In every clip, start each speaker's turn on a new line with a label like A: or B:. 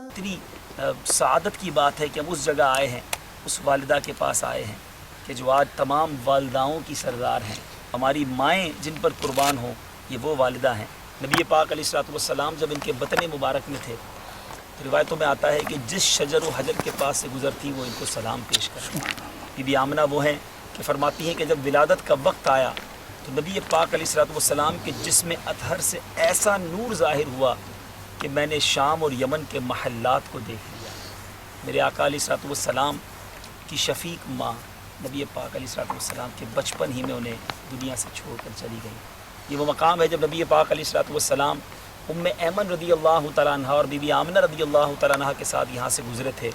A: اتنی سعادت کی بات ہے کہ ہم اس جگہ آئے ہیں، اس والدہ کے پاس آئے ہیں کہ جو آج تمام والداؤں کی سردار ہیں. ہماری مائیں جن پر قربان ہوں یہ وہ والدہ ہیں. نبی پاک علیہ الصلوۃ والسلام جب ان کے بطن مبارک میں تھے تو روایتوں میں آتا ہے کہ جس شجر و حجر کے پاس سے گزرتی وہ ان کو سلام پیش کرتی. بی بی آمنہ وہ ہیں کہ فرماتی ہیں کہ جب ولادت کا وقت آیا تو نبی پاک علیہ الصلوۃ والسلام کے جسم اطہر سے ایسا نور ظاہر ہوا کہ میں نے شام اور یمن کے محلات کو دیکھ لیا. میرے آقا علیہ الصلوۃ والسلام کی شفیق ماں نبی پاک علیہ الصلوۃ والسلام کے بچپن ہی میں انہیں دنیا سے چھوڑ کر چلی گئی. یہ وہ مقام ہے جب نبی پاک علیہ الصلوۃ والسلام ام ایمن رضی اللہ تعالیٰ عنہ اور بی بی آمنہ رضی اللہ تعالیٰ عنہ کے ساتھ یہاں سے گزرے تھے.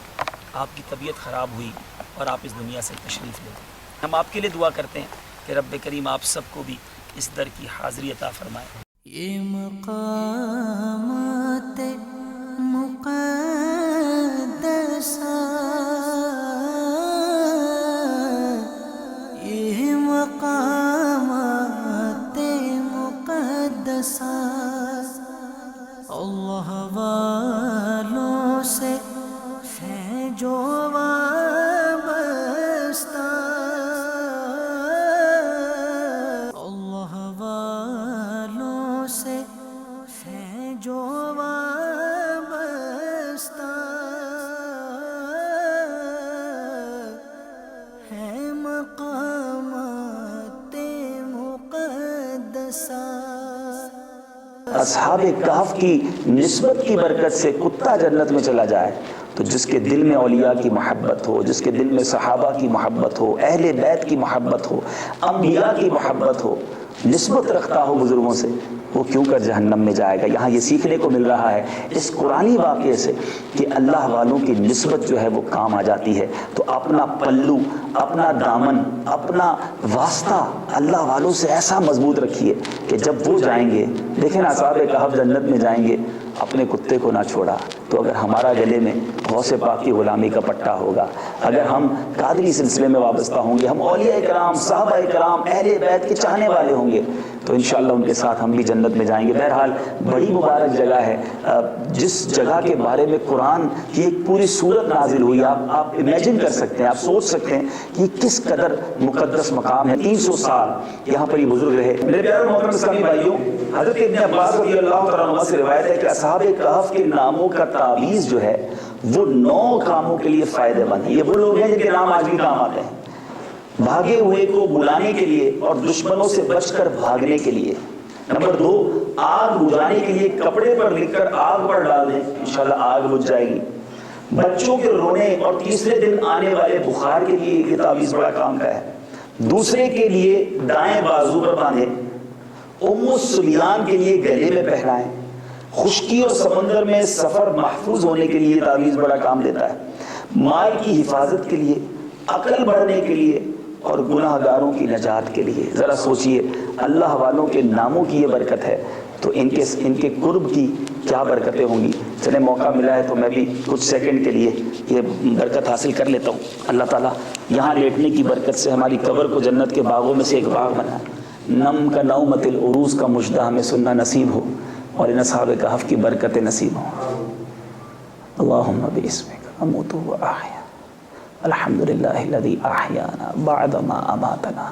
A: آپ کی طبیعت خراب ہوئی اور آپ اس دنیا سے تشریف لے گئے. ہم آپ کے لیے دعا کرتے ہیں کہ رب کریم آپ سب کو بھی اس در کی حاضری عطا فرمائے.
B: یہ مقامات مقدسہ یہ مقامات مقدسہ اللہ والوں سے ہے جو وابستہ اللہ والوں سے ہے جو وابستہ ہے مقامات مقدسہ.
C: اصحاب کہف کی نسبت کی برکت سے کتا جنت میں چلا جائے تو جس کے دل میں اولیاء کی محبت ہو، جس کے دل میں صحابہ کی محبت ہو، اہل بیت کی محبت ہو، انبیاء کی محبت ہو، نسبت رکھتا ہو بزرگوں سے، وہ کیوں کر جہنم میں جائے گا. یہاں یہ سیکھنے کو مل رہا ہے اس قرآنی واقعے سے کہ اللہ والوں کی نسبت جو ہے وہ کام آ جاتی ہے. تو اپنا پلو، اپنا دامن، اپنا واسطہ اللہ والوں سے ایسا مضبوط رکھیے کہ جب وہ جائیں گے، دیکھیں اصحاب کہف جنت میں جائیں گے، اپنے کتے کو نہ چھوڑا. تو اگر ہمارا گلے میں غوث پاک کی غلامی کا پٹا ہوگا، اگر ہم قادری سلسلے میں وابستہ ہوں گے، ہم اولیاء کرام، صحابہ کرام، اہل بیت کے چاہنے والے ہوں گے، تو انشاءاللہ ان کے ساتھ ہم بھی جنت میں جائیں گے. بہرحال بڑی مبارک جگہ ہے. جس جگہ کے بارے میں قرآن کی ایک پوری سورت نازل ہوئی، آپ امیجن کر سکتے ہیں، آپ سوچ سکتے ہیں کہ کس قدر مقدس مقام ہے. 300 سال یہاں پر یہ بزرگ رہے. میرے پیارے محترم اسلامی بھائیوں، حضرت ابن عباس رضی اللہ تعالیٰ عنہ سے روایت ہے کہ اصحاب کہف کے ناموں کا تعویذ جو ہے وہ 9 کاموں کے لیے فائدہ مند ہے. یہ وہ لوگ ہیں جن کے نام آج بھی کام آتے ہیں: بھاگے ہوئے کو بلانے کے لیے اور دشمنوں سے بچ کر بھاگنے کے لیے. نمبر 2، آگ بجھانے کے لیے کپڑے پر لکھ کر آگ پر ڈال دیں، انشاءاللہ آگ بجھ جائے گی. بچوں کے رونے اور تیسرے دن آنے والے بخار کے لیے یہ تعویذ بڑا کام کا ہے. دوسرے کے لیے دائیں بازو پر باندھیں. ام السلیان کے لیے گلے میں پہنائیں. خشکی اور سمندر میں سفر محفوظ ہونے کے لیے تعویذ بڑا کام دیتا ہے. مال کی حفاظت کے لیے، عقل بڑھنے کے لیے اور گناہ گاروں کی نجات کے لیے. ذرا سوچئے اللہ والوں کے ناموں کی یہ برکت ہے تو ان کے قرب کی کیا برکتیں ہوں گی. چلے موقع ملا ہے تو میں بھی کچھ سیکنڈ کے لیے یہ برکت حاصل کر لیتا ہوں. اللہ تعالیٰ یہاں لیٹنے کی برکت سے ہماری قبر کو جنت کے باغوں میں سے ایک باغ بنائے. نم کا نومت العروس کا مژدہ ہمیں سننا نصیب ہو اور ان اصحاب کہف کی برکتیں نصیب ہوں. اللہم باسمک اموت و احیا الحمدللہ الذی احیانا بعد ما اماتنا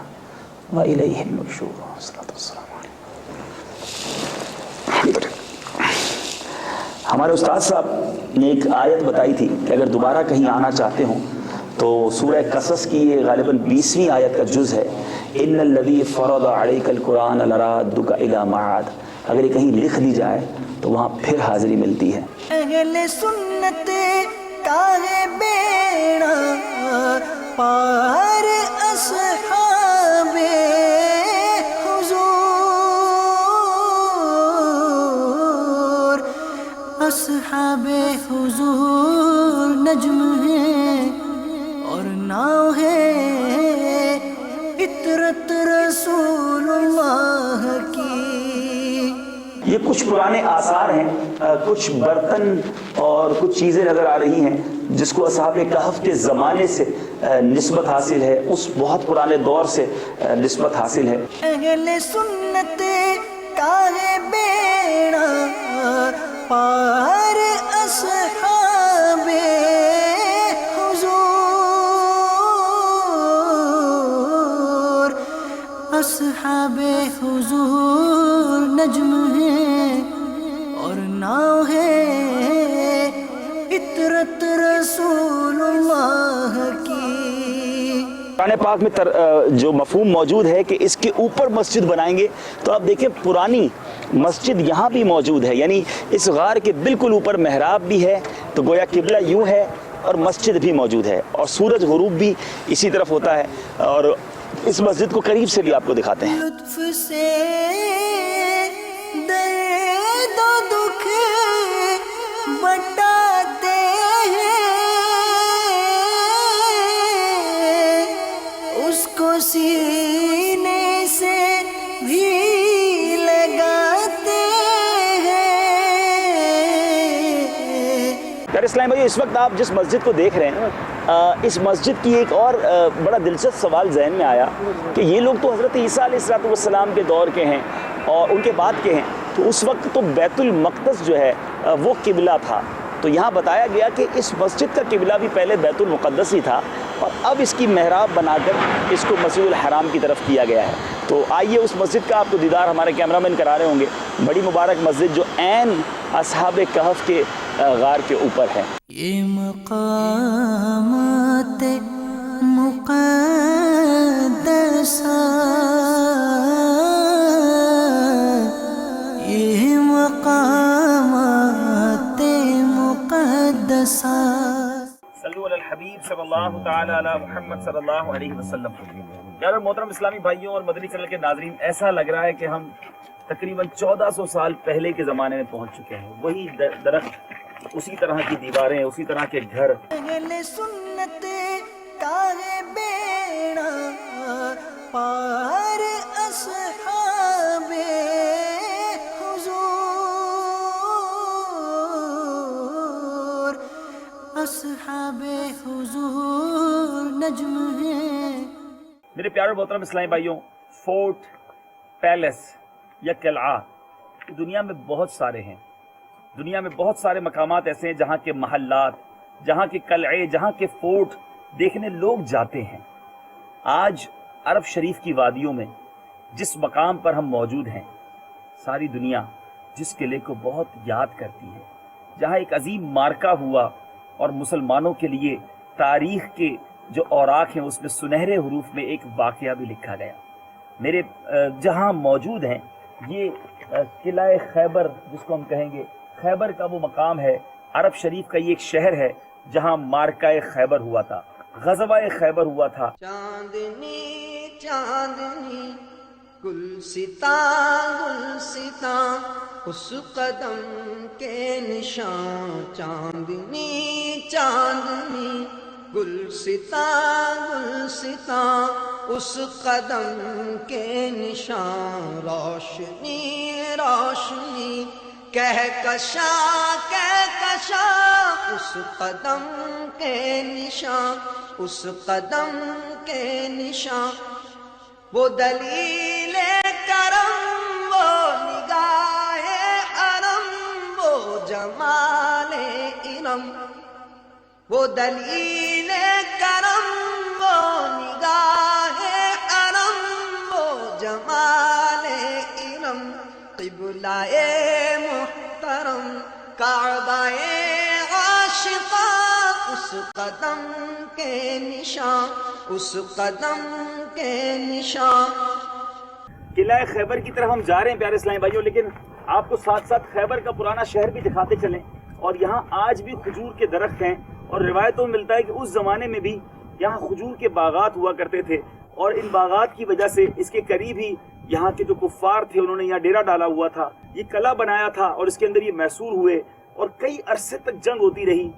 C: و الیہ النشور. صلی اللہ علیہ وسلم. ہمارے استاد صاحب نے ایک آیت بتائی تھی کہ اگر دوبارہ کہیں آنا چاہتے ہوں تو سورہ قصص کی یہ غالباً 20ویں آیت کا جز ہے. ان الذی فرض علیک القرآن لرادک الی معاد. اگر یہ کہیں لکھ دی جائے تو وہاں پھر حاضری ملتی ہے.
B: اہل سنت کا ہے بیڑا پار اصحاب حضور. اصحاب حضور نجم ہے اور ناؤ ہے عطرت رسول اللہ کی.
C: یہ کچھ پرانے آثار ہیں، کچھ برتن اور کچھ چیزیں نظر آ رہی ہیں جس کو اصحاب کہف کے زمانے سے نسبت حاصل ہے، اس بہت پرانے دور سے نسبت حاصل ہے.
B: اہل سنت کا ہے بیڑا پار
C: قرآن پاک میں جو مفہوم موجود ہے کہ اس کے اوپر مسجد بنائیں گے، تو آپ دیکھیں پرانی مسجد یہاں بھی موجود ہے، یعنی اس غار کے بالکل اوپر محراب بھی ہے، تو گویا قبلہ یوں ہے اور مسجد بھی موجود ہے، اور سورج غروب بھی اسی طرف ہوتا ہے، اور اس مسجد کو قریب سے بھی آپ کو دکھاتے ہیں۔
B: لطف سے درد و دکھ بٹاتے ہیں، اس کو سینے سے بھی لگاتے ہیں۔
C: پیارے اسلام بھائی، اس وقت آپ جس مسجد کو دیکھ رہے ہیں، اس مسجد کی ایک اور بڑا دلچسپ سوال ذہن میں آیا کہ یہ لوگ تو حضرت عیسیٰ علیہ السلام کے دور کے ہیں اور ان کے بعد کے ہیں، تو اس وقت تو بیت المقدس جو ہے وہ قبلہ تھا، تو یہاں بتایا گیا کہ اس مسجد کا قبلہ بھی پہلے بیت المقدس ہی تھا، اور اب اس کی محراب بنا کر اس کو مسجد الحرام کی طرف کیا گیا ہے۔ تو آئیے اس مسجد کا آپ کو دیدار ہمارے کیمرہ مین کرا رہے ہوں گے، بڑی مبارک مسجد جو عین اصحاب کہف کے غار کے اوپر ہے۔
B: یہ مقامات مقدسہ، یہ مقامات مقدسہ۔
A: صلو علی الحبیب صلی اللہ تعالی علی محمد صلی اللہ علیہ وسلم۔ یار محترم اسلامی بھائیوں اور مدنی چینل کے ناظرین، ایسا لگ رہا ہے کہ ہم تقریباً 1400 سال پہلے کے زمانے میں پہنچ چکے ہیں۔ وہی درخت، اسی طرح کی دیواریں، اسی طرح کے گھر۔
B: اہل سنت کا ہے بیڑا پار، اصحاب حضور، اصحاب حضور نجم ہے۔
A: میرے پیارے محترم اسلامی بھائیوں، فورٹ، پیلس یا قلعہ دنیا میں بہت سارے ہیں۔ دنیا میں بہت سارے مقامات ایسے ہیں جہاں کے محلات، جہاں کے قلعے، جہاں کے فورٹ دیکھنے لوگ جاتے ہیں۔ آج عرب شریف کی وادیوں میں جس مقام پر ہم موجود ہیں، ساری دنیا جس قلعے کو بہت یاد کرتی ہے، جہاں ایک عظیم مارکہ ہوا اور مسلمانوں کے لیے تاریخ کے جو اوراق ہیں اس میں سنہرے حروف میں ایک واقعہ بھی لکھا گیا۔ میرے جہاں موجود ہیں یہ قلعہ خیبر، جس کو ہم کہیں گے خیبر کا وہ مقام ہے۔ عرب شریف کا یہ ایک شہر ہے جہاں مارکہ خیبر ہوا تھا، غزوہ خیبر ہوا تھا۔
B: چاندنی چاندنی گلستاں گلستاں، اس قدم کے نشان، چاندنی چاندنی گلستاں گلستاں، اس قدم کے نشان، روشنی روشنی کہکشاں اس قدم کے نشان، اس قدم کے نشان، وہ دلیل کرم، وہ نگاہ حرم، وہ جمال ارم، وہ دلیل کرم، وہ نگاہ حرم، وہ جمال ارم، قبلہ محترم کعبہ عاشقہ، اس قدم کے نشان، اس قدم کے نشان۔
A: قلعہ خیبر کی طرف ہم جا رہے ہیں پیارے اسلامی بھائیوں، لیکن آپ کو ساتھ ساتھ خیبر کا پرانا شہر بھی دکھاتے چلیں۔ اور یہاں آج بھی کھجور کے درخت ہیں، اور روایتوں میں ملتا ہے کہ اس زمانے میں بھی یہاں کھجور کے باغات ہوا کرتے تھے، اور ان باغات کی وجہ سے اس کے قریب ہی یہاں کے جو کفار تھے انہوں نے یہاں ڈیرا ڈالا ہوا تھا، یہ قلعہ بنایا تھا، اور اس کے اندر یہ محصور ہوئے، اور کئی عرصے تک جنگ ہوتی رہی،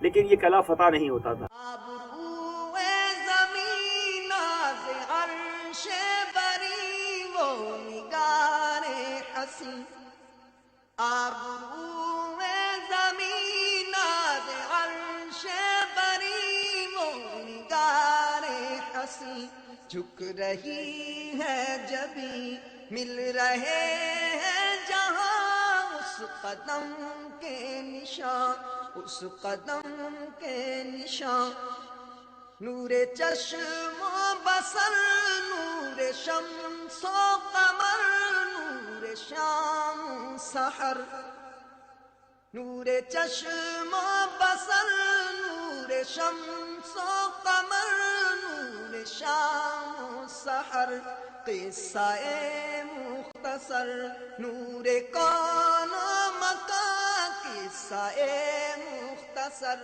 A: لیکن یہ قلعہ فتح نہیں ہوتا تھا۔
B: آبروئے زمین از عرش بری، وہ نگار حسین، آبروئے زمین از عرش بری، وہ نگار حسین، جھک رہی ہے جبیں مل رہے ہیں جہاں، اس قدم کے نشان، اس قدم کے نشان، نور چشم و بصر، نور شمس و قمر، نور شام سحر، نور چشم و بصر، نور شمس و قمر، نور شام و سحر قصہ مختصر نور کون و مکان قصہ مختصر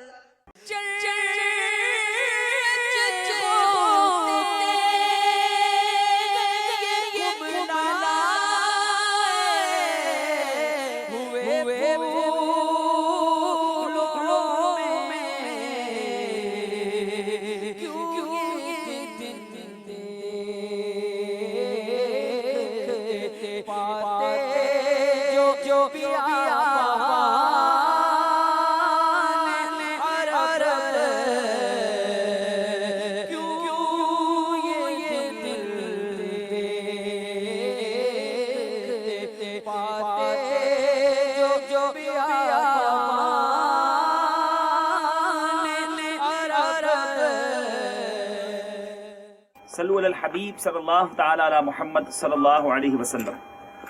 A: صلو علی الحبیب صلی اللہ تعالی علی محمد صلی اللہ علیہ وسلم۔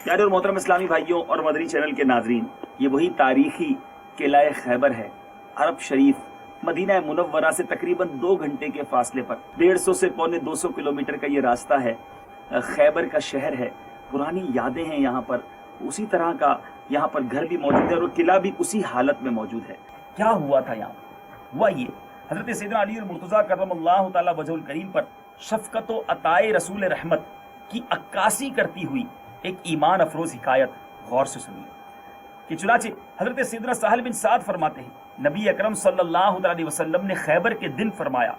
A: پیارے اور محترم اسلامی بھائیوں اور مدنی چینل کے ناظرین، یہ وہی تاریخی قلعہ خیبر ہے، عرب شریف مدینہ منورہ سے تقریباً 2 گھنٹے کے فاصلے پر 150 سے پونے 200 کلومیٹر کا یہ راستہ ہے۔ خیبر کا شہر ہے، پرانی یادیں ہیں یہاں پر، اسی طرح کا یہاں پر گھر بھی موجود ہے اور قلعہ بھی اسی حالت میں موجود ہے۔ کیا ہوا تھا یہاں؟ ہوا یہ، حضرت سیدنا علی المرتضیٰ کرم اللہ تعالی وجہ الکریم پر شفقت و عطائے رسول رحمت کی عکاسی کرتی ہوئی ایک ایمان افروز حکایت غور سے سنیے کہ چنانچہ حضرت سیدنا سہل بن سعد فرماتے ہیں، نبی اکرم صلی اللہ علیہ وسلم نے خیبر کے دن فرمایا،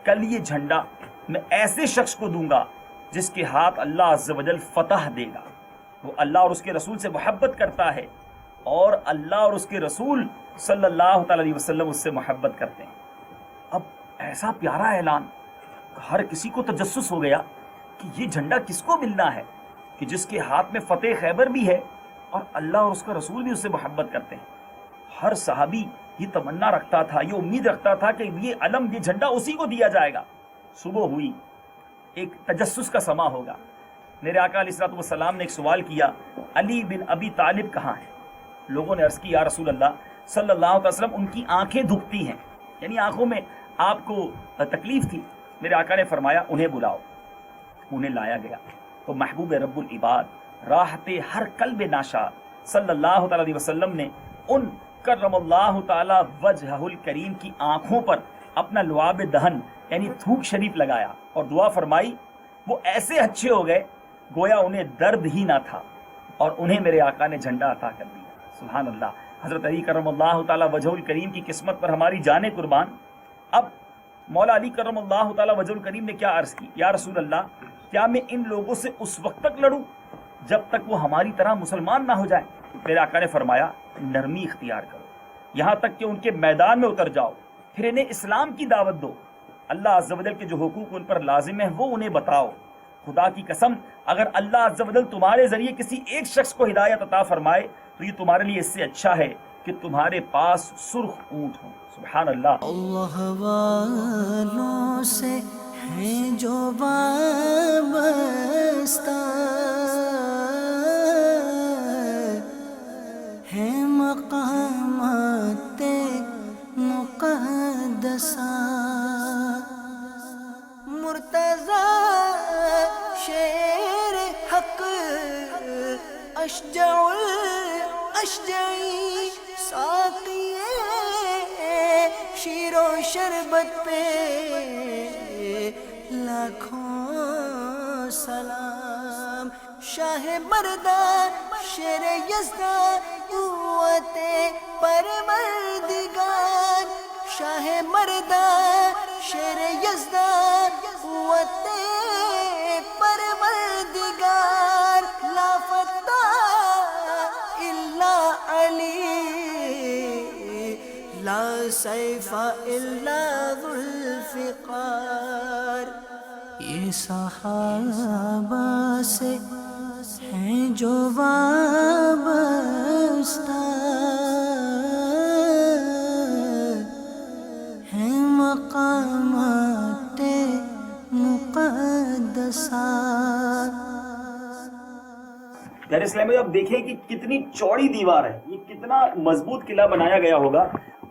A: کل یہ جھنڈا میں ایسے شخص کو دوں گا جس کے ہاتھ اللہ عز و جل فتح دے گا، وہ اللہ اور اس کے رسول سے محبت کرتا ہے اور اللہ اور اس کے رسول صلی اللہ علیہ وسلم اس سے محبت کرتے ہیں۔ اب ایسا پیارا اعلان، ہر کسی کو تجسس ہو گیا کہ یہ جھنڈا کس کو ملنا ہے کہ جس کے ہاتھ میں فتح خیبر بھی ہے اور اللہ اور اس کا رسول بھی اس سے محبت کرتے ہیں۔ ہر صحابی یہ تمنا رکھتا تھا، یہ امید رکھتا تھا کہ یہ علم، یہ جھنڈا اسی کو دیا جائے گا۔ صبح ہوئی، ایک تجسس کا سما ہوگا۔ میرے آقا علیہ الصلوۃ والسلام نے ایک سوال کیا، علی بن ابی طالب کہاں ہیں؟ لوگوں نے عرض کی، یا رسول اللہ صلی اللہ علیہ وسلم ان کی آنکھیں دکھتی ہیں، یعنی آنکھوں میں آپ کو تکلیف تھی۔ میرے آقا نے فرمایا انہیں بلاؤ۔ انہیں لایا گیا تو محبوب رب العباد راحت ہر قلب ناشاد صلی اللہ تعالی علیہ وسلم نے ان کرم اللہ تعالی وجہہ الکریم کی آنکھوں پر اپنا لعاب دہن یعنی تھوک شریف لگایا اور دعا فرمائی۔ وہ ایسے اچھے ہو گئے گویا انہیں درد ہی نہ تھا اور انہیں میرے آقا نے جھنڈا عطا کر دیا۔ سبحان اللہ۔ حضرت علی کرم اللہ تعالی وجہ الکریم کی قسمت پر ہماری جانیں قربان۔ اب مولا علی کرم اللہ تعالی وجہ الکریم نے کیا عرض کی، یا رسول اللہ کیا میں ان لوگوں سے اس وقت تک لڑوں جب تک وہ ہماری طرح مسلمان نہ ہو جائیں؟ میرے آقا نے فرمایا نرمی اختیار کرو یہاں تک کہ ان کے میدان میں اتر جاؤ، پھر انہیں اسلام کی دعوت دو، اللہ عز و جل کے جو حقوق ان پر لازم ہیں وہ انہیں بتاؤ۔ خدا کی قسم اگر اللہ عز و جل تمہارے ذریعے کسی ایک شخص کو ہدایت عطا فرمائے تو یہ تمہارے لیے اس سے اچھا ہے کہ تمہارے پاس سرخ اونٹ ہوں۔ سبحان اللہ۔
D: اللہ والوں سے ہیں جو وابستہ، ہیں مقامات مقدسہ،
B: مرتضی شیر حق اشجع الاشجعی ساقی شیر و شربت پہ لاکھوں سلام، شاہ مردان شیر یزدان قوت پروردگار، شاہ مردان شیر یزدان قوت پروردگار، لا فتح الا علی، لا سیف الا ذو الفقار۔
D: یہ صحابہ سے ہیں جو وابستہ، ہیں مقامات مقدسہ۔
A: پیارے اسلامی اب دیکھیں کہ کتنی چوڑی دیوار ہے، یہ کتنا مضبوط قلعہ بنایا گیا ہوگا،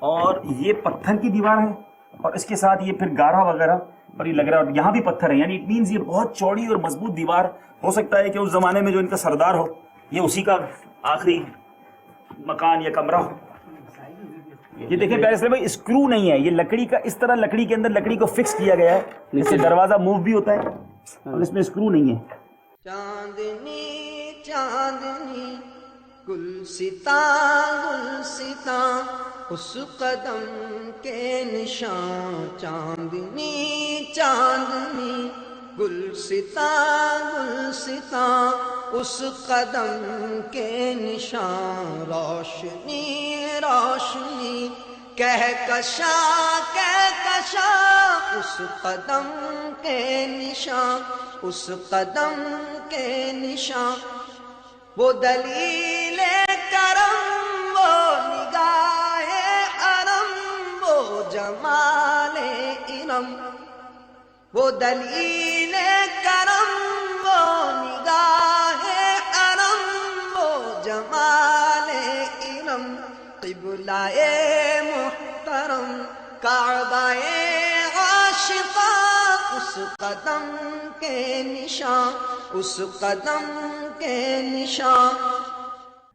A: اور یہ پتھر کی دیوار ہے اور اس کے ساتھ یہ پھر گارا وغیرہ اور یہ لگ رہا ہے، اور یہاں بھی پتھر ہیں، یعنی اٹ مینز یہ بہت چوڑی اور مضبوط دیوار ہو سکتا ہے کہ اس زمانے میں جو ان کا سردار ہو یہ اسی کا آخری مکان یا کمرہ ہو. یہ دیکھیں پیارے اسلام بھائی، اسکرو نہیں ہے، یہ لکڑی کا اس طرح لکڑی کے اندر لکڑی کو فکس کیا گیا ہے، اس سے دروازہ موو بھی ہوتا ہے اور اس میں اسکرو نہیں ہے.
B: چاندنی چاندنی گلستان گلستان اس قدم کے نشان. چاندنی چاندنی گلستان گلستان اس قدم کے نشان. روشنی روشنی کہکشاں اس قدم کے نشان اس قدم کے نشان. وہ دلیل کرم وہ نگاہ حرم وہ جمال علم. وہ دلیل کرم وہ نگاہ حرم وہ جمال علم. قبلہ محترم کعبہ عاشقہ اس قدم کے نشان اس قدم کے نشان.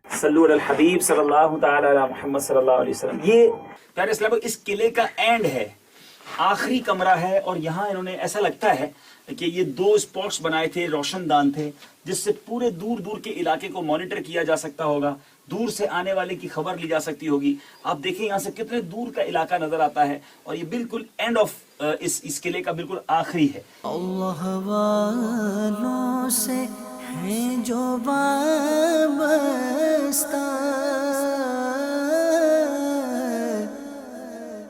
A: صلو علی الحبیب صلی اللہ تعالی علی محمد صلی اللہ علیہ وسلم. یہ پیارے اسلام اس قلعے کا اینڈ ہے، آخری کمرہ ہے، اور یہاں انہوں نے ایسا لگتا ہے کہ یہ 2 اسپاٹس بنائے تھے، روشن دان تھے، جس سے پورے دور دور کے علاقے کو مانیٹر کیا جا سکتا ہوگا، دور سے آنے والے کی خبر لی جا سکتی ہوگی. آپ دیکھیں یہاں سے کتنے دور کا علاقہ نظر آتا ہے، اور یہ بالکل اینڈ آف اس قلعے کا بالکل آخری ہے.
D: اللہ والوں سے ہیں جو وابستہ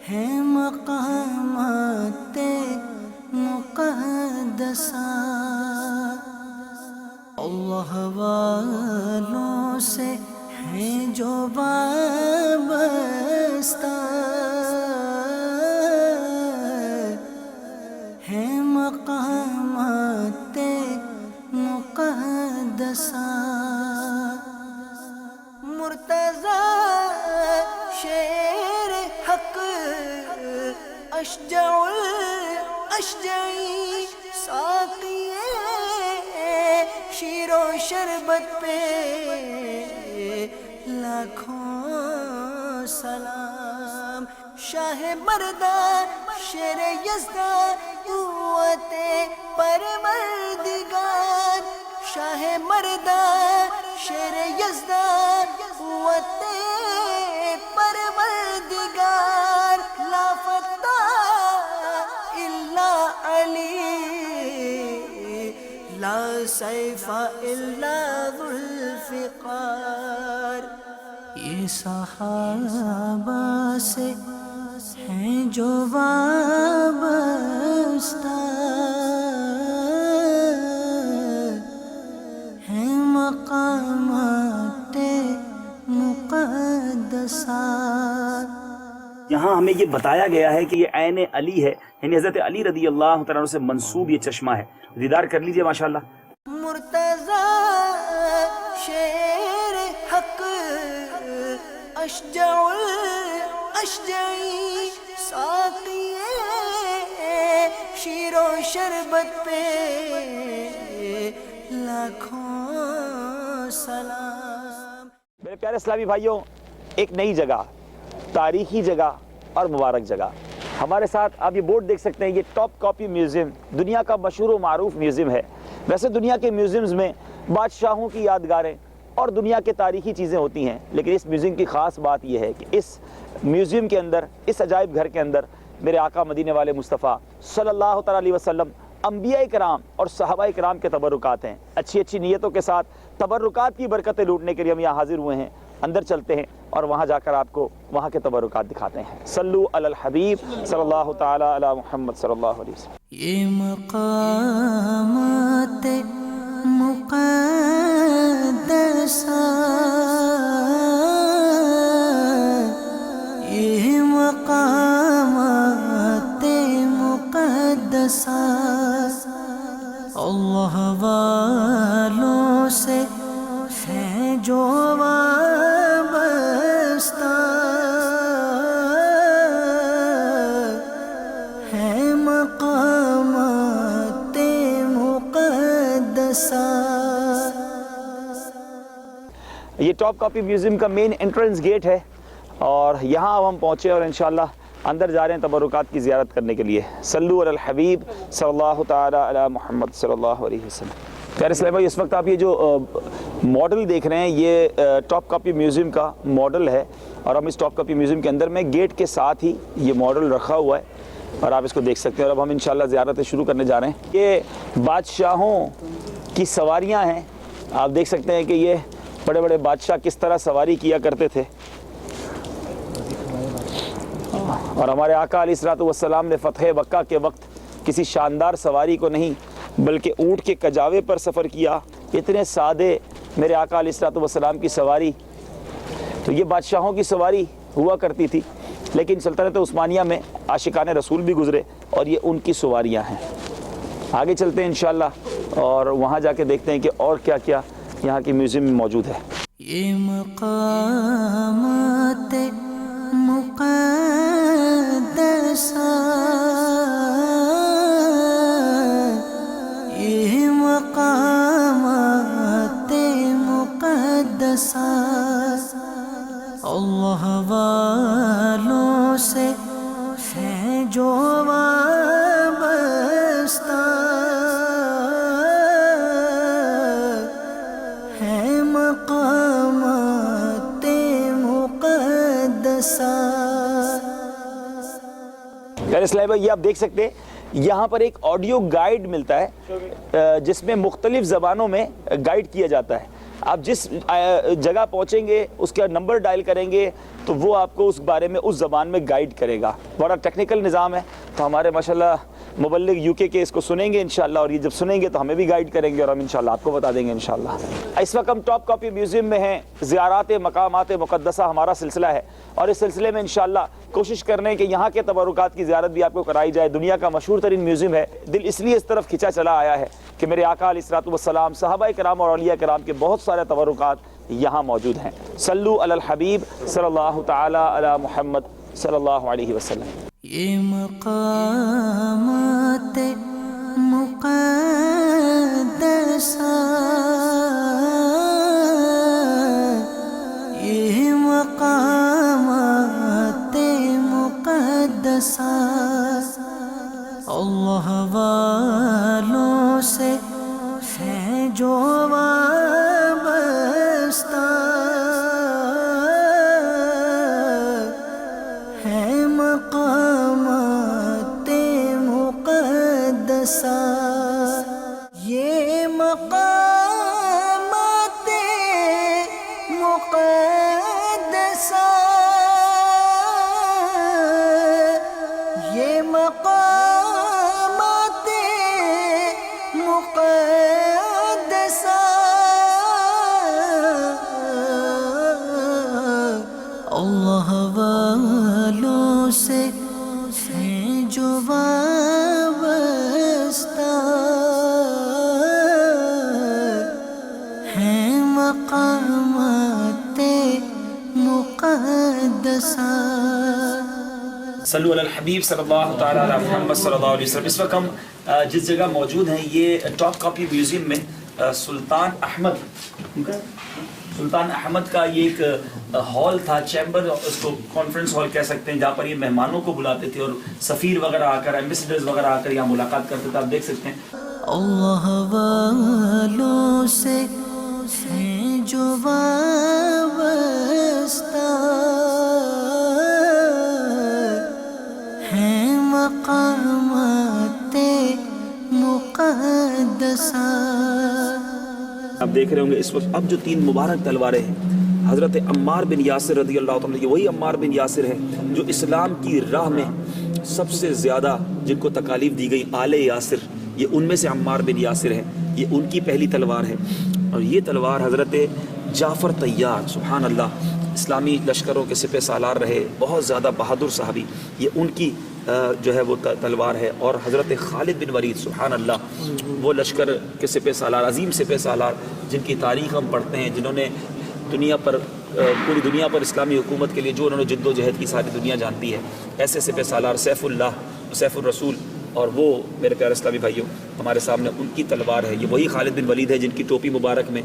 D: ہیں مقامات مقدسہ. اللہ والوں سے ہیں جو وابستہ ہیں مقامات مقدسہ.
B: مرتضی شیر حق اشجع الاشجعی ساقی شیر و شربت پہ لاکھوں سلام. شاہ مردان شیر یزدان قوت پروردگار. شاہ مردان شیر یزدان قوت پروردگار. لا فتح الا علی لا سیف الا ذو الفقار.
D: یہ صحابہ سے ہیں جو وابستہ ہیں مقامات مقدسہ.
A: یہاں ہمیں یہ بتایا گیا ہے کہ یہ عین علی ہے، یعنی حضرت علی رضی اللہ تعالیٰ عنہ سے منسوب یہ چشمہ ہے. دیدار کر لیجئے ماشاءاللہ.
B: مرتضی شیر حق اشجع الاشجعی ساقی شیر و شربت پہ لاکھوں سلام.
A: میرے پیارے اسلامی بھائیوں، ایک نئی جگہ، تاریخی جگہ اور مبارک جگہ. ہمارے ساتھ آپ یہ بورڈ دیکھ سکتے ہیں، یہ ٹاپ کاپی میوزیم دنیا کا مشہور و معروف میوزیم ہے. ویسے دنیا کے میوزیمز میں بادشاہوں کی یادگاریں اور دنیا کے تاریخی چیزیں ہوتی ہیں، لیکن اس میوزیم کی خاص بات یہ ہے کہ اس میوزیم کے اندر، اس عجائب گھر کے اندر میرے آقا مدینے والے مصطفیٰ صلی اللہ تعالیٰ علیہ وسلم، انبیاء کرام اور صحابہ کرام کے تبرکات ہیں. اچھی اچھی نیتوں کے ساتھ تبرکات کی برکتیں لوٹنے کے لیے ہم یہاں حاضر ہوئے ہیں. اندر چلتے ہیں اور وہاں جا کر آپ کو وہاں کے تبرکات دکھاتے ہیں. صلو علی الحبیب صلی اللہ تعالی علی محمد صلی اللہ علیہ وسلم.
D: یہ مقامات مقدسہ یہ مقامات مقدسہ اللہ والوں سے ہیں جو وابستہ ہیں مقام
C: یہ ٹاپ کاپی میوزیم کا مین انٹرنس گیٹ ہے اور یہاں اب ہم پہنچے اور انشاءاللہ اندر جا رہے ہیں تبرکات کی زیارت کرنے کے لیے. صلو علی الحبیب صلی اللہ تعالی علی محمد صلی اللہ علیہ وسلم. پیارے اسلام بھائی، اس وقت آپ یہ جو ماڈل دیکھ رہے ہیں یہ ٹاپ کاپی میوزیم کا ماڈل ہے اور ہم اس ٹاپ کاپی میوزیم کے اندر میں گیٹ کے ساتھ ہی یہ ماڈل رکھا ہوا ہے اور آپ اس کو دیکھ سکتے ہیں. اور اب ہم انشاءاللہ زیارتیں شروع کرنے جا رہے ہیں. یہ بادشاہوں کی سواریاں ہیں. آپ دیکھ سکتے ہیں کہ یہ بڑے بڑے بادشاہ کس طرح سواری کیا کرتے تھے اور ہمارے آقا علیہ الصلوۃ والسلام نے فتح مکہ کے وقت کسی شاندار سواری کو نہیں بلکہ اونٹ کے کجاوے پر سفر کیا. اتنے سادے میرے آقا علیہ الصلوۃ والسلام کی سواری. تو یہ بادشاہوں کی سواری ہوا کرتی تھی، لیکن سلطنت عثمانیہ میں عاشقان رسول بھی گزرے اور یہ ان کی سواریاں ہیں. آگے چلتے ہیں انشاءاللہ اور وہاں جا کے دیکھتے ہیں کہ اور کیا کیا یہاں کی میوزیم میں موجود ہے.
D: یہ مقامات مقدسہ یہ مقامات مقدسہ اللہ والوں سے ہے جو وابستہ ہے مقامات مقدسہ.
C: یار اسلام بھائی، یہ آپ دیکھ سکتے ہیں یہاں پر ایک آڈیو گائیڈ ملتا ہے جس میں مختلف زبانوں میں گائیڈ کیا جاتا ہے. آپ جس جگہ پہنچیں گے اس کا نمبر ڈائل کریں گے تو وہ آپ کو اس بارے میں اس زبان میں گائیڈ کرے گا. بڑا ٹیکنیکل نظام ہے. تو ہمارے ماشاءاللہ مبلغ یو کے اس کو سنیں گے انشاءاللہ اور یہ جب سنیں گے تو ہمیں بھی گائیڈ کریں گے اور ہم انشاءاللہ آپ کو بتا دیں گے انشاءاللہ. اس وقت ہم ٹاپ کاپی میوزیم میں ہیں. زیارات مقامات مقدسہ ہمارا سلسلہ ہے اور اس سلسلے میں انشاءاللہ کوشش کرنے ہیں کہ یہاں کے تبرکات کی زیارت بھی آپ کو کرائی جائے. دنیا کا مشہور ترین میوزیم ہے. دل اس لیے اس طرف کھینچا چلا آیا ہے کہ میرے آقا علیہ الصلوۃ والسلام، صحابہ کرام اور اولیاء کرام کے بہت سارے تبرکات یہاں موجود ہیں. صلو علی الحبیب صلی اللہ تعالی علی محمد صلی اللہ علیہ وسلم.
D: یہ مقامات مقدسہ یہ مقامات مقدسہ اللہ والوں سے ہے جو وابستہ ہے مقامات مقدسہ. یہ مقامات مقدسہ یہ مقامات مقدسہ اللہ والوں سے ہیں جو وابستہ ہیں مقامات مقدسہ.
A: صلو علی الحبیب صلی اللہ تعالی علی محمد صلی اللہ علیہ وسلم. اس وقت ہم جس جگہ موجود ہیں یہ ٹاپ کاپی میوزیم میں سلطان احمد کا یہ ایک ہال تھا، چیمبر، اس کو کانفرنس ہال کہہ سکتے ہیں، جہاں پر یہ مہمانوں کو بلاتے تھے اور سفیر وغیرہ آ کر، ایمبیسڈرز وغیرہ آ کر یہاں ملاقات کرتے تھے. آپ دیکھ سکتے ہیں
D: اللہ والوں سے ہیں جو وابستہ ہیں مقامات مقدسہ.
C: آپ دیکھ رہے ہوں گے اس وقت اب جو 3 مبارک تلواریں ہیں حضرت عمار بن یاسر رضی اللہ عنہ. یہ وہی عمار بن یاسر ہے جو اسلام کی راہ میں سب سے زیادہ جن کو تکالیف دی گئی، آل یاسر، یہ ان میں سے عمار بن یاسر ہے. یہ ان کی پہلی تلوار ہے اور یہ تلوار حضرت جعفر طیار، سبحان اللہ، اسلامی لشکروں کے سپہ سالار رہے، بہت زیادہ بہادر صحابی، یہ ان کی جو ہے وہ تلوار ہے. اور حضرت خالد بن ولید، سبحان اللہ، وہ لشکر کے سپہ سالار، عظیم سپہ سالار جن کی تاریخ ہم پڑھتے ہیں، جنہوں نے دنیا پر، پوری دنیا پر اسلامی حکومت کے لیے جو انہوں نے جد و جہد کی ساری دنیا جانتی ہے. ایسے سپہ سالار سیف اللہ، سیف الرسول
A: اور وہ میرے پیارے اسلامی بھائیوں ہمارے سامنے ان کی تلوار ہے. یہ وہی خالد بن ولید ہے جن کی ٹوپی مبارک میں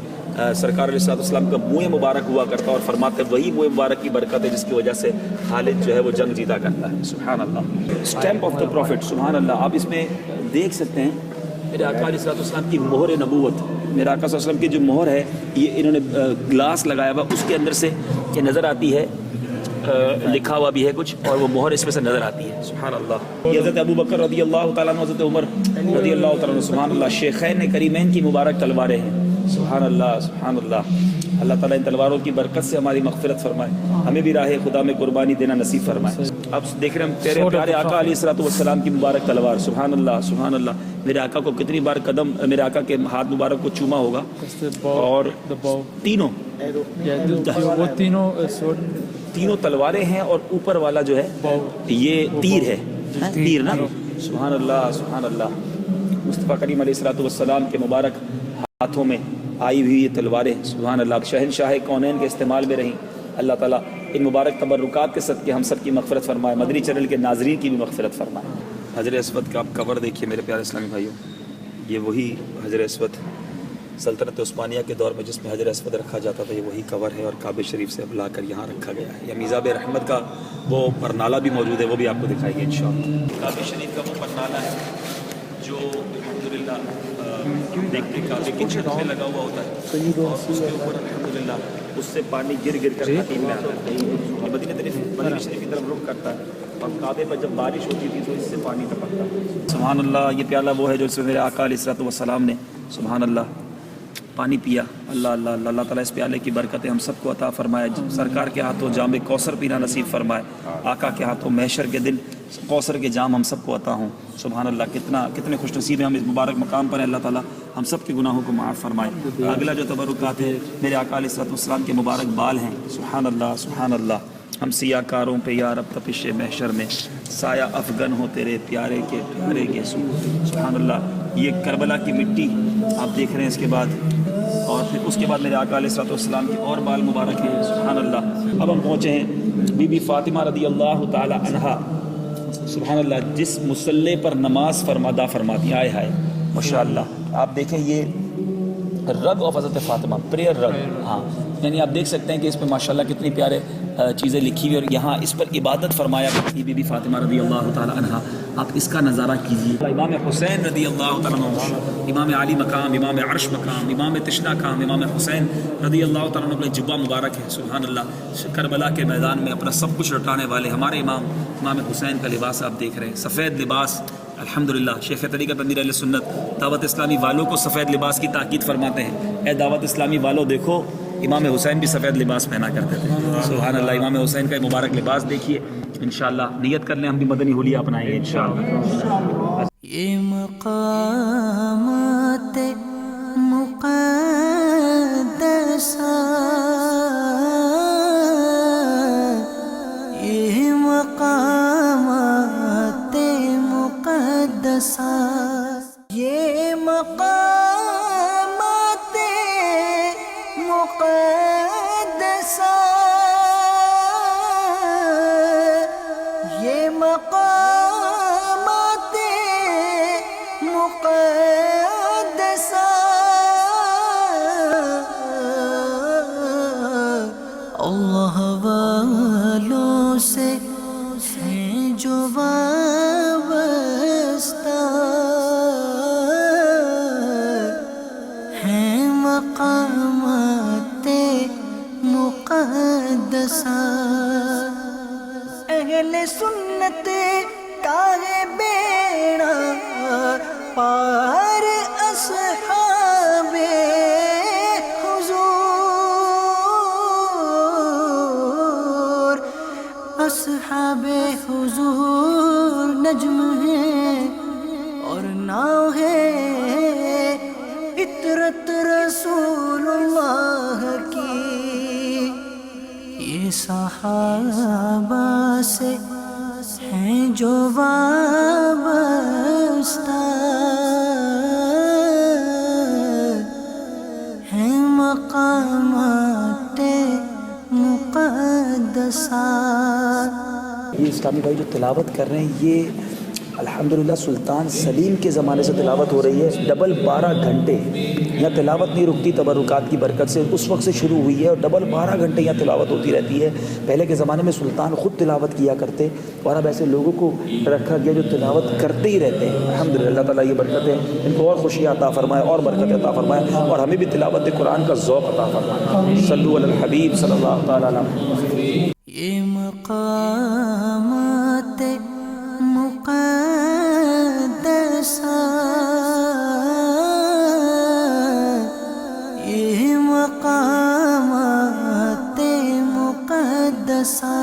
A: سرکار علیہ السلام کا منہ مبارک ہوا کرتا اور فرماتے وہی منہ مبارک کی برکت ہے جس کی وجہ سے خالد جو ہے وہ جنگ جیتا کرتا ہے. سبحان اللہ. Stamp of the prophet. سبحان اللہ. آپ اس میں دیکھ سکتے ہیں میرے آقا علیہ السلام کی مہر نبوت. میرے آقا صلی اللہ علیہ وسلم کی جو مہر ہے یہ انہوں نے گلاس لگایا ہوا, اس کے اندر سے یہ نظر آتی ہے, لکھا ہوا بھی ہے کچھ, اور وہ مہر اس میں سے نظر آتی ہے. سبحان اللہ. یہ حضرت ابو بکر رضی اللہ تعالیٰ عنہ, حضرت عمر رضی اللہ تعالیٰ عنہ, سبحان اللہ, شیخین کریمین کی مبارک تلواریں ہیں. سبحان اللہ سبحان اللہ. اللہ تعالیٰ ان تلواروں کی برکت سے ہماری مغفرت فرمائے, ہمیں بھی راہ خدا میں قربانی دینا نصیب فرمائے. اب دیکھ رہے ہیں پیارے پیارے آقا علیہ السلام کی مبارک تلوار. سبحان اللہ سبحان اللہ. میرے آقا کو کتنی بار قدم میرے آقا کے ہاتھ مبارک کو چوما ہوگا, اور تینوں تینوں تلواریں ہیں, اور اوپر والا جو ہے یہ تیر ہے, تیر نا. سبحان اللہ سبحان اللہ. مصطفیٰ کریم علیہ السلام کے مبارک ہاتھوں میں آئی ہوئی یہ تلواریں سبحان اللہ شہنشاہ کونین کے استعمال میں رہیں. اللہ تعالیٰ ان مبارک تبرکات کے صدقے ہم سب کی مغفرت فرمائے, مدنی چینل کے ناظرین کی بھی مغفرت فرمائے. حجر اسود کا آپ کور دیکھیے میرے پیارے اسلامی بھائیوں, یہ وہی حجر اسود سلطنت عثمانیہ کے دور میں جس میں حجر اسود رکھا جاتا تھا, یہ وہی کور ہے, اور کعبہ شریف سے اب لا کر یہاں رکھا گیا ہے. یہ میزاب رحمت کا وہ پرنالہ بھی موجود ہے, وہ بھی آپ کو دکھائیں گے انشاءاللہ. کعبہ شریف کا وہ پرنالہ ہے جو الحمدللہ دیکھتے کعبے کی چھت میں لگا ہوا ہوتا ہے, اور اس کے اوپر الحمدللہ اس سے پانی گر گر کر حتیم میں آتا ہے. یہ مدینہ شریف کی طرف رخ کرتا ہے, اور کعبے پر جب بارش ہوتی تھی تو اس سے پانی ٹپکتا ہے. سبحان اللہ. یہ پیالہ وہ ہے جو اس میں میرے آقا علیہ السلام نے سبحان اللہ پانی پیا. اللہ اللہ اللہ. اللہ تعالیٰ اس پیالے کی برکتیں ہم سب کو عطا فرمائے. سرکار کے ہاتھوں جام کوثر پینا نصیب فرمائے. آقا کے ہاتھوں محشر کے دن کوثر کے جام ہم سب کو عطا ہوں. سبحان اللہ. کتنے خوش نصیب ہیں ہم اس مبارک مقام پر. اللہ تعالیٰ ہم سب کے گناہوں کو معاف فرمائے. اگلا جو تبرکات ہے میرے آقا علیہ السلام کے مبارک بال ہیں. سبحان اللہ سبحان اللہ. ہم سیاہ کاروں پہ یا رب تپش محشر میں سایہ افغن ہو تیرے پیارے کے پیارے کے. سبحان اللہ. یہ کربلا کی مٹی آپ دیکھ رہے ہیں. اس کے بعد اور پھر اس کے بعد میرے آقا علیہ السلام کے اور بال مبارک ہیں. سبحان اللہ. اب ہم پہنچے ہیں بی بی فاطمہ رضی اللہ تعالی عنہا. سبحان اللہ. جس مصلی پر نماز ادا فرماتی. آئے ہائے ماشاء اللہ. آپ دیکھیں یہ رگ آف حضرت فاطمہ, پریئر رگ. ہاں یعنی آپ دیکھ سکتے ہیں کہ اس پہ ماشاءاللہ کتنی پیارے چیزیں لکھی ہوئی, اور یہاں اس پر عبادت فرمایا کرتی بی بی فاطمہ رضی اللہ تعالی عنہا. آپ اس کا نظارہ کیجیے. امام حسین رضی اللہ تعالیٰ عنہ, امام علی مقام, امام عرش مقام, امام تشنا کام, امام حسین رضی اللہ تعالیٰ عنہ کا جبہ مبارک ہے. سبحان اللہ. کربلا کے میدان میں اپنا سب کچھ لٹانے والے ہمارے امام حسین کا لباس آپ دیکھ رہے ہیں, سفید لباس. الحمدللہ. شیخ طریقت امیر اہل سنت دعوت اسلامی والوں کو سفید لباس کی تاکید فرماتے ہیں. اے دعوت اسلامی والوں دیکھو, امام حسین بھی سفید لباس پہنا کرتے تھے. سبحان اللہ. امام حسین کا مبارک لباس دیکھیے. انشاءاللہ نیت کر لیں ہم بھی مدنی حلیہ اپنائیں گے انشاءاللہ.
D: یہ مقامات مقدسہ یہ مقامات مقدسہ
B: یہ مقامات مقدسہ یہ مقامات مقدسہ
D: اللہ والوں سے ہیں جو وابستہ ہیں مقامات مقدسہ.
B: اہل سنت کا ہے بیڑا پار اصحاب حضور اصحاب حضور نجم ہے اور ناؤ ہے عطرت رسول اللہ کی.
D: یہ صحابہ سے ہیں جو وابستہ ہیں مقامات مقدسہ.
A: یہ اسلامی بھائی جو تلاوت کر رہے ہیں یہ
C: الحمدللہ سلطان سلیم کے زمانے سے تلاوت ہو رہی ہے، ڈبل 12 گھنٹے یہاں تلاوت نہیں رکتی، تبرکات کی برکت سے اس وقت سے شروع ہوئی ہے اور ڈبل 12 گھنٹے یہاں تلاوت ہوتی رہتی ہے۔ پہلے کے زمانے میں سلطان خود تلاوت کیا کرتے اور اب ایسے لوگوں کو رکھا گیا جو تلاوت کرتے ہی رہتے ہیں۔ الحمدللہ اللہ تعالیٰ یہ برکتیں ان کو اور خوشیاں عطا فرمائے اور برکت عطا فرمائے اور ہمیں بھی تلاوت قرآن کا ذوق عطا فرمائے۔ صلو علی الحبیب صلی اللہ تعالیٰ علیہ وسلم۔
D: یہ مقامات مقدسہ، یہ مقامات مقدسہ